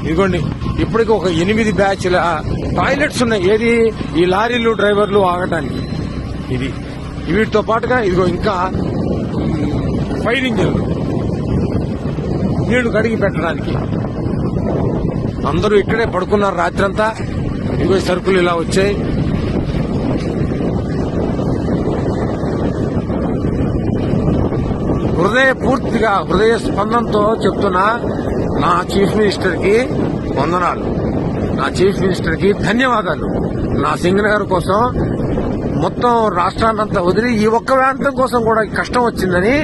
ఇదిగోండి ఇప్పటికి ఒక 8 బ్యాచ్ల టాయిలెట్స్ ఉన్నాయి. ఏది ఈ లారీలు డ్రైవర్లు ఆగటానికి. ఇది వీటితో పాటుగా ఇదిగో ఇంకా ఫైర్ ఇంజిన్లు నీళ్లు కడిగి పెట్టడానికి. అందరూ ఇక్కడే పడుకున్నారు రాత్రంతా. ఇదిగో సరుకులు ఇలా వచ్చాయి. హృదయ స్పందనతో చెప్తున్నా, నా చీఫ్ మినిస్టర్ కి వందనాలు, నా చీఫ్ మినిస్టర్ కి ధన్యవాదాలు. నా సింగనగర్ కోసం మొత్తం రాష్ట్రాన్నంతా వదిలి ఈ ఒక్క ప్రాంతం కోసం కూడా కష్టం వచ్చిందని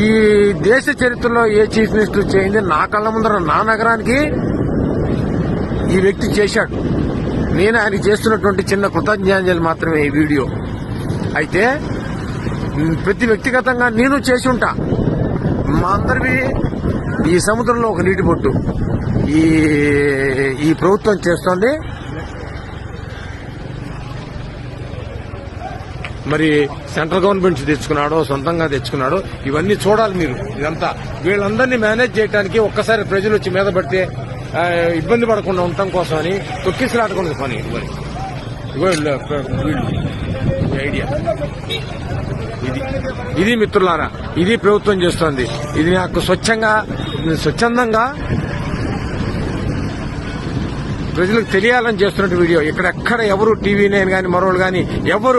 ఈ దేశ చరిత్రలో ఏ చీఫ్ మినిస్టర్ చేయింది నా కళ్ళ ముందర నా నగరానికి ఈ వ్యక్తి చేశాడు. నేను ఆయనకి చేస్తున్నటువంటి చిన్న కృతజ్ఞాంజలి మాత్రమే ఈ వీడియో. అయితే ప్రతి వ్యక్తిగతంగా నేను చేసి ఉంటా. మా అందరివి ఈ సముద్రంలో ఒక నీటి బొట్టు ఈ ప్రభుత్వం చేస్తోంది. మరి సెంట్రల్ గవర్నమెంట్ తెచ్చుకున్నాడో సొంతంగా తెచ్చుకున్నాడో ఇవన్నీ చూడాలి మీరు. ఇదంతా వీళ్ళందరినీ మేనేజ్ చేయడానికి ఒక్కసారి ప్రజలు వచ్చి మీద పడితే ఇబ్బంది పడకుండా ఉండటం కోసం అని తొక్కిసలాటకుండా పని. ఐడియా ఇది మిత్రులారా, ఇది ప్రభుత్వం చేస్తోంది. ఇది నాకు స్వచ్ఛందంగా ప్రజలకు తెలియాలని చేస్తున్నట్టు వీడియో. ఇక్కడెక్కడ ఎవరు టీవీ9 గాని మరోళ్ళు గాని ఎవరు